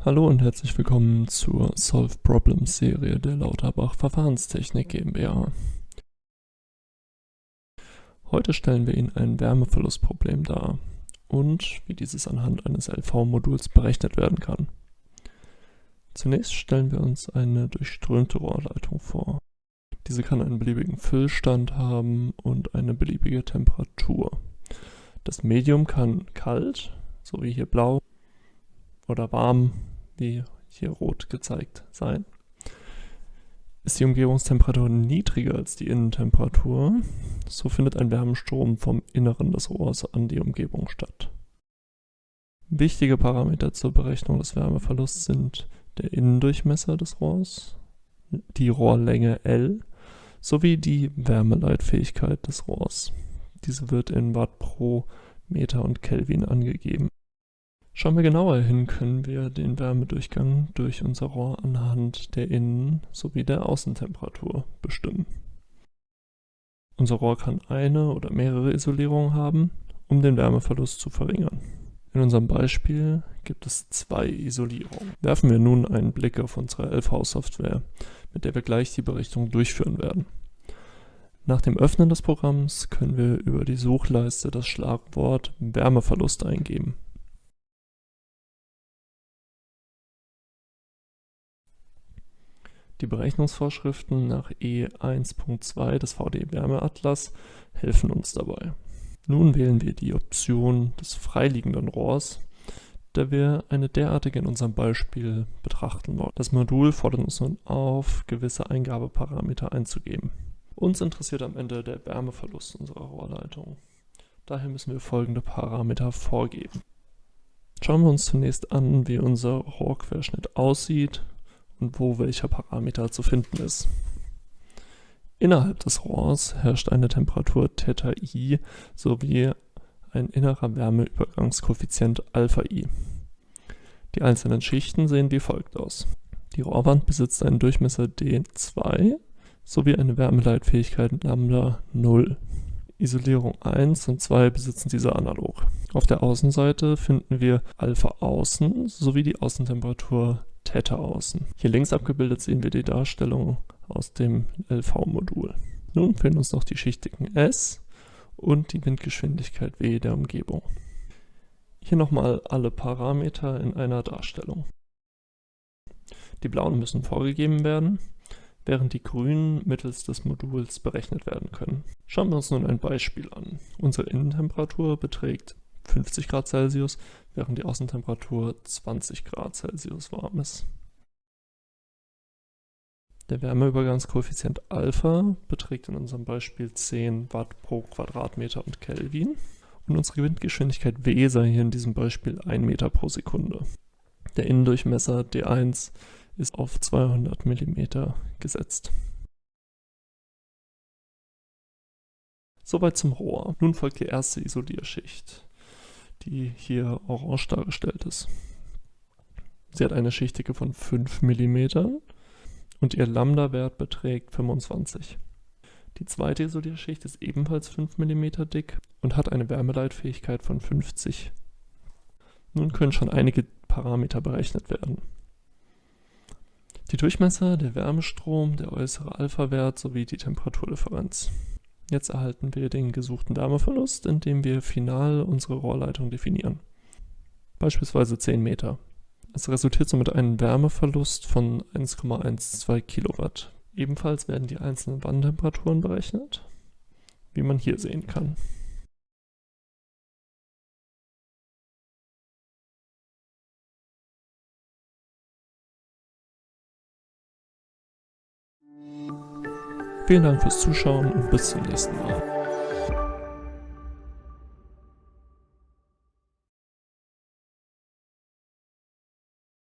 Hallo und herzlich willkommen zur Solve Problems Serie der Lauterbach Verfahrenstechnik GmbH. Heute stellen wir Ihnen ein Wärmeverlustproblem dar und wie dieses anhand eines LV-Moduls berechnet werden kann. Zunächst stellen wir uns eine durchströmte Rohrleitung vor. Diese kann einen beliebigen Füllstand haben und eine beliebige Temperatur. Das Medium kann kalt, so wie hier blau, oder warm, wie hier rot gezeigt, sein. Ist die Umgebungstemperatur niedriger als die Innentemperatur, so findet ein Wärmestrom vom Inneren des Rohrs an die Umgebung statt. Wichtige Parameter zur Berechnung des Wärmeverlusts sind der Innendurchmesser des Rohrs, die Rohrlänge L sowie die Wärmeleitfähigkeit des Rohrs. Diese wird in Watt pro Meter und Kelvin angegeben. Schauen wir genauer hin, können wir den Wärmedurchgang durch unser Rohr anhand der Innen- sowie der Außentemperatur bestimmen. Unser Rohr kann eine oder mehrere Isolierungen haben, um den Wärmeverlust zu verringern. In unserem Beispiel gibt es 2 Isolierungen. Werfen wir nun einen Blick auf unsere LV-Software, mit der wir gleich die Berechnung durchführen werden. Nach dem Öffnen des Programms können wir über die Suchleiste das Schlagwort Wärmeverlust eingeben. Die Berechnungsvorschriften nach E1.2 des VD-Wärmeatlas helfen uns dabei. Nun wählen wir die Option des freiliegenden Rohrs, da wir eine derartige in unserem Beispiel betrachten wollen. Das Modul fordert uns nun auf, gewisse Eingabeparameter einzugeben. Uns interessiert am Ende der Wärmeverlust unserer Rohrleitung. Daher müssen wir folgende Parameter vorgeben. Schauen wir uns zunächst an, wie unser Rohrquerschnitt aussieht und wo welcher Parameter zu finden ist. Innerhalb des Rohrs herrscht eine Temperatur θi sowie ein innerer Wärmeübergangskoeffizient αi. Die einzelnen Schichten sehen wie folgt aus. Die Rohrwand besitzt einen Durchmesser D2 sowie eine Wärmeleitfähigkeit λ 0. Isolierung 1 und 2 besitzen diese analog. Auf der Außenseite finden wir α außen sowie die Außentemperatur θ außen. Hier links abgebildet sehen wir die Darstellung aus dem LV-Modul. Nun fehlen uns noch die Schichtdicken S und die Windgeschwindigkeit W der Umgebung. Hier nochmal alle Parameter in einer Darstellung. Die blauen müssen vorgegeben werden, während die grünen mittels des Moduls berechnet werden können. Schauen wir uns nun ein Beispiel an. Unsere Innentemperatur beträgt 50 Grad Celsius, während die Außentemperatur 20 Grad Celsius warm ist. Der Wärmeübergangskoeffizient α beträgt in unserem Beispiel 10 Watt pro Quadratmeter und Kelvin und unsere Windgeschwindigkeit W sei hier in diesem Beispiel 1 Meter pro Sekunde. Der Innendurchmesser D1 ist auf 200 mm gesetzt. Soweit zum Rohr. Nun folgt die erste Isolierschicht, die hier orange dargestellt ist. Sie hat eine Schichtdicke von 5 mm und ihr Lambda-Wert beträgt 25. Die zweite Isolierschicht ist ebenfalls 5 mm dick und hat eine Wärmeleitfähigkeit von 50. Nun können schon einige Parameter berechnet werden. Die Durchmesser, der Wärmestrom, der äußere α-Wert sowie die Temperaturdifferenz. Jetzt erhalten wir den gesuchten Wärmeverlust, indem wir final unsere Rohrleitung definieren. Beispielsweise 10 Meter. Es resultiert somit einem Wärmeverlust von 1,12 Kilowatt. Ebenfalls werden die einzelnen Wanntemperaturen berechnet, wie man hier sehen kann. Vielen Dank fürs Zuschauen und bis zum nächsten Mal.